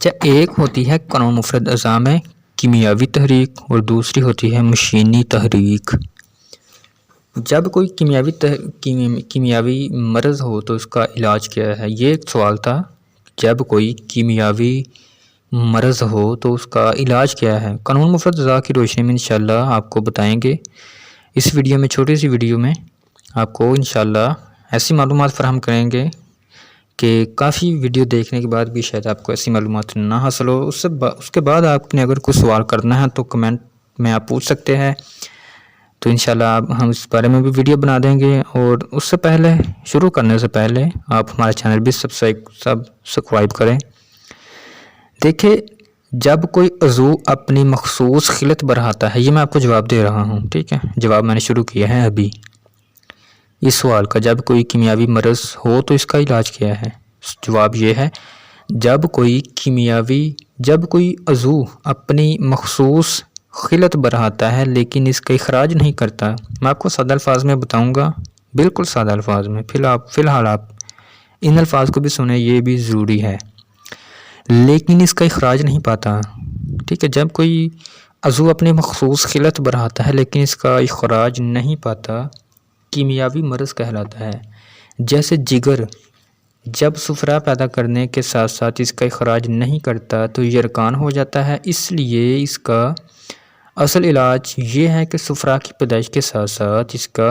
اچھا، ایک ہوتی ہے قانون مفرد اعضاء میں کیمیاوی تحریک اور دوسری ہوتی ہے مشینی تحریک۔ جب کوئی کیمیاوی مرض ہو تو اس کا علاج کیا ہے؟ یہ ایک سوال تھا۔ جب کوئی کیمیاوی مرض ہو تو اس کا علاج کیا ہے؟ قانون مفرد اعضاء کی روشنی میں انشاءاللہ آپ کو بتائیں گے۔ اس ویڈیو میں، چھوٹی سی ویڈیو میں آپ کو انشاءاللہ ایسی معلومات فراہم کریں گے کہ کافی ویڈیو دیکھنے کے بعد بھی شاید آپ کو ایسی معلومات نہ حاصل ہو۔ اس کے بعد آپ نے اگر کوئی سوال کرنا ہے تو کمنٹ میں آپ پوچھ سکتے ہیں، تو انشاءاللہ ہم اس بارے میں بھی ویڈیو بنا دیں گے۔ اور اس سے پہلے، شروع کرنے سے پہلے آپ ہمارے چینل بھی سبسکرائب کریں۔ دیکھیں، جب کوئی عضو اپنی مخصوص خلط برہاتا ہے، یہ میں آپ کو جواب دے رہا ہوں، ٹھیک ہے؟ جواب میں نے شروع کیا ہے ابھی اس سوال کا۔ جب کوئی کیمیاوی مرض ہو تو اس کا علاج کیا ہے؟ جواب یہ ہے، جب کوئی عضو اپنی مخصوص خلط برہاتا ہے لیکن اس کا اخراج نہیں کرتا۔ میں آپ کو سادہ الفاظ میں بتاؤں گا، بالکل سادہ الفاظ میں۔ فی الحال آپ ان الفاظ کو بھی سنیں، یہ بھی ضروری ہے۔ لیکن اس کا اخراج نہیں پاتا، ٹھیک ہے؟ جب کوئی عضو اپنی مخصوص خلط برہاتا ہے لیکن اس کا اخراج نہیں پاتا، کیمیاوی مرض کہلاتا ہے۔ جیسے جگر جب صفرا پیدا کرنے کے ساتھ ساتھ اس کا اخراج نہیں کرتا تو یرقان ہو جاتا ہے۔ اس لیے اس کا اصل علاج یہ ہے کہ صفرا کی پیدائش کے ساتھ ساتھ اس کا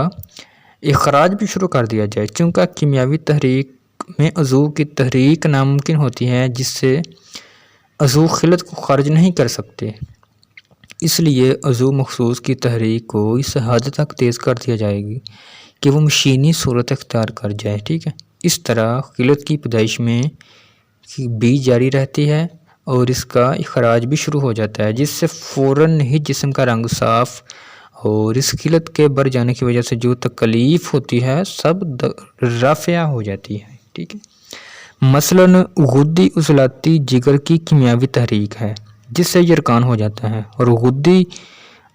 اخراج بھی شروع کر دیا جائے۔ چونکہ کیمیاوی تحریک میں عضو کی تحریک ناممکن ہوتی ہے، جس سے عضو خلط کو خارج نہیں کر سکتے، اس لیے عضو مخصوص کی تحریک کو اس حد تک تیز کر دیا جائے گی کہ وہ مشینی صورت اختیار کر جائے، ٹھیک ہے؟ اس طرح خلط کی پیدائش میں بھی جاری رہتی ہے اور اس کا اخراج بھی شروع ہو جاتا ہے، جس سے فوراً ہی جسم کا رنگ صاف اور اس خلط کے بڑھ جانے کی وجہ سے جو تکلیف ہوتی ہے سب رافع ہو جاتی ہے، ٹھیک ہے؟ مثلاً غدی عضلاتی جگر کی کیمیاوی تحریک ہے جس سے یرقان ہو جاتا ہے، اور غدی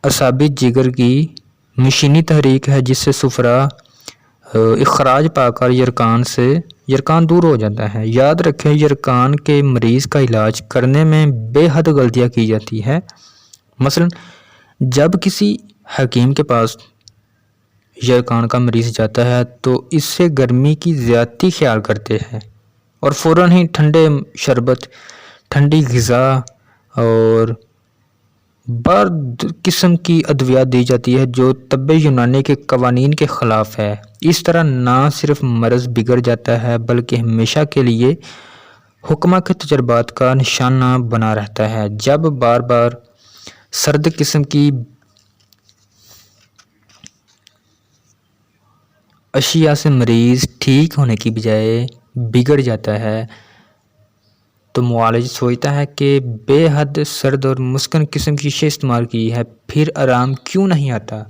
اعصابی جگر کی مشینی تحریک ہے جس سے صفرا اخراج پا کر یرقان دور ہو جاتا ہے۔ یاد رکھیں، یرقان کے مریض کا علاج کرنے میں بے حد غلطیاں کی جاتی ہے۔ مثلا جب کسی حکیم کے پاس یرقان کا مریض جاتا ہے تو اس سے گرمی کی زیادتی خیال کرتے ہیں اور فوراً ہی ٹھنڈے شربت، ٹھنڈی غذا اور بعض قسم کی ادویات دی جاتی ہے جو طب یونانی کے قوانین کے خلاف ہے۔ اس طرح نہ صرف مرض بگڑ جاتا ہے بلکہ ہمیشہ کے لیے حکمہ کے تجربات کا نشانہ بنا رہتا ہے۔ جب بار بار سرد قسم کی اشیاء سے مریض ٹھیک ہونے کی بجائے بگڑ جاتا ہے تو معالج سوچتا ہے کہ بے حد سرد اور مسکن قسم کی شے استعمال کی ہے، پھر آرام کیوں نہیں آتا؟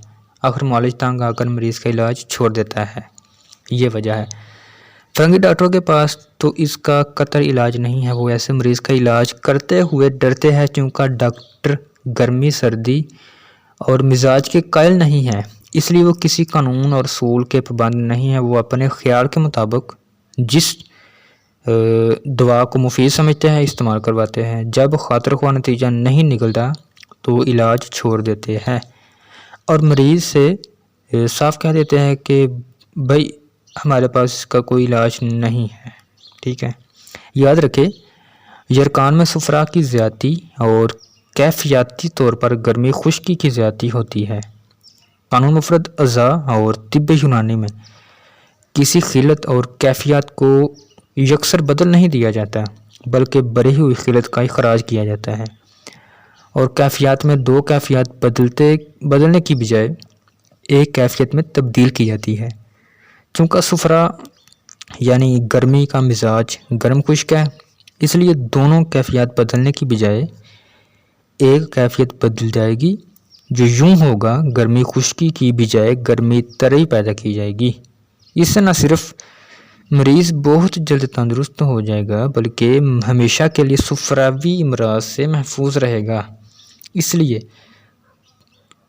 آخر معالج تنگ آ کر مریض کا علاج چھوڑ دیتا ہے۔ یہ وجہ ہے۔ فرنگی ڈاکٹروں کے پاس تو اس کا قطعی علاج نہیں ہے، وہ ایسے مریض کا علاج کرتے ہوئے ڈرتے ہیں، چونکہ ڈاکٹر گرمی، سردی اور مزاج کے قائل نہیں ہیں، اس لیے وہ کسی قانون اور اصول کے پابند نہیں ہیں۔ وہ اپنے خیال کے مطابق جس دوا کو مفید سمجھتے ہیں استعمال کرواتے ہیں۔ جب خاطر خواہ نتیجہ نہیں نکلتا تو علاج چھوڑ دیتے ہیں اور مریض سے صاف کہہ دیتے ہیں کہ بھائی ہمارے پاس اس کا کوئی علاج نہیں ہے، ٹھیک ہے؟ یاد رکھے، یرقان میں صفرا کی زیادتی اور کیفیاتی طور پر گرمی خشکی کی زیادتی ہوتی ہے۔ قانون مفرد اعضاء اور طب یونانی میں کسی خلط اور کیفیات کو یکسر بدل نہیں دیا جاتا بلکہ بڑھی ہوئی خلط کا اخراج کیا جاتا ہے، اور کیفیات میں دو کیفیات بدلنے کی بجائے ایک کیفیت میں تبدیل کی جاتی ہے۔ چونکہ صفرا یعنی گرمی کا مزاج گرم خشک ہے، اس لیے دونوں کیفیات بدلنے کی بجائے ایک کیفیت بدل جائے گی، جو یوں ہوگا، گرمی خشکی کی بجائے گرمی ترئی پیدا کی جائے گی۔ اس سے نہ صرف مریض بہت جلد تندرست ہو جائے گا بلکہ ہمیشہ کے لیے صفراوی امراض سے محفوظ رہے گا۔ اس لیے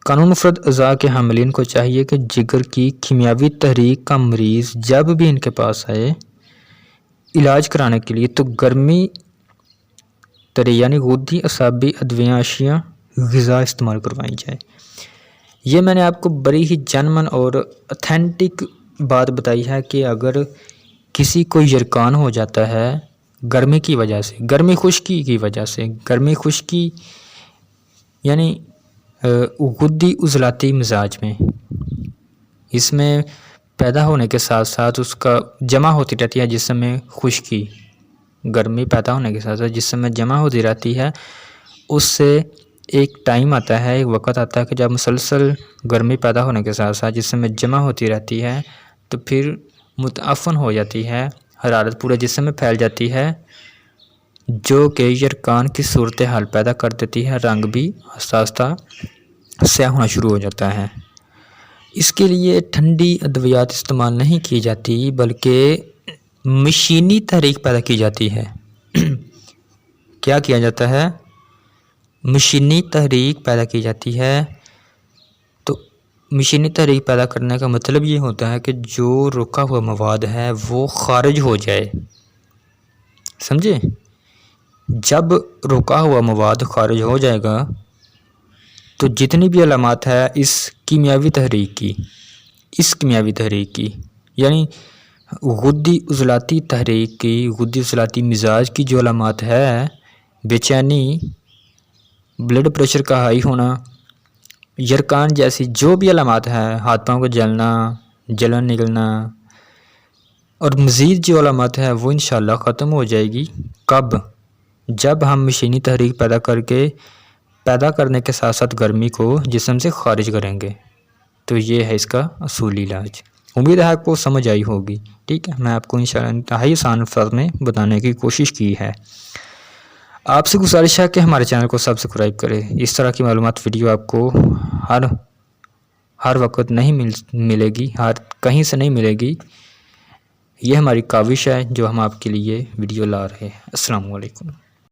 قانون مفرد اعضاء کے حاملین کو چاہیے کہ جگر کی کیمیاوی تحریک کا مریض جب بھی ان کے پاس آئے علاج کرانے کے لیے تو گرمی طرح یعنی غدی اعصابی ادویہ اشیاء غذا استعمال کروائی جائے۔ یہ میں نے آپ کو بڑی ہی جنمن اور اتھینٹک بات بتائی ہے کہ اگر کسی کو یرقان ہو جاتا ہے گرمی کی وجہ سے، گرمی خشکی کی وجہ سے، گرمی خشکی یعنی غدی عضلاتی مزاج میں، اس میں پیدا ہونے کے ساتھ ساتھ اس کا جمع ہوتی رہتی ہے جسم میں خشکی، گرمی پیدا ہونے کے ساتھ ساتھ جسم میں جمع ہوتی رہتی ہے، اس سے ایک ٹائم آتا ہے، ایک وقت آتا ہے کہ جب مسلسل گرمی پیدا ہونے کے ساتھ ساتھ جسم میں جمع ہوتی رہتی ہے تو پھر متعفن ہو جاتی ہے، حرارت پورے جسم میں پھیل جاتی ہے، جو کہ یرقان کی صورتحال پیدا کر دیتی ہے، رنگ بھی آہستہ آہستہ سیاہ ہونا شروع ہو جاتا ہے۔ اس کے لیے ٹھنڈی ادویات استعمال نہیں کی جاتی بلکہ مشینی تحریک پیدا کی جاتی ہے۔ کیا کیا جاتا ہے؟ مشینی تحریک پیدا کی جاتی ہے۔ تو مشینی تحریک پیدا کرنے کا مطلب یہ ہوتا ہے کہ جو رکا ہوا مواد ہے وہ خارج ہو جائے، سمجھے؟ جب رکا ہوا مواد خارج ہو جائے گا تو جتنی بھی علامات ہے اس کیمیاوی تحریک کی یعنی غدی عضلاتی تحریک کی، غدی عضلاتی مزاج کی جو علامات ہے، بے چینی، بلڈ پریشر کا ہائی ہونا، یرقان جیسی جو بھی علامات ہیں، ہاتھ پاؤں کو جلنا، جلن نکلنا، اور مزید جو علامات ہیں وہ انشاءاللہ ختم ہو جائے گی۔ کب؟ جب ہم مشینی تحریک پیدا کرنے کے ساتھ ساتھ گرمی کو جسم سے خارج کریں گے۔ تو یہ ہے اس کا اصولی علاج۔ امید ہے آپ کو سمجھ آئی ہوگی، ٹھیک ہے؟ میں آپ کو انشاءاللہ انتہائی آسان الفاظ میں بتانے کی کوشش کی ہے۔ آپ سے گزارش ہے کہ ہمارے چینل کو سبسکرائب کریں۔ اس طرح کی معلومات ویڈیو آپ کو ہر وقت نہیں ملے گی، کہیں سے نہیں ملے گی۔ یہ ہماری کاوش ہے جو ہم آپ کے لیے ویڈیو لا رہے ہیں۔ السلام علیکم۔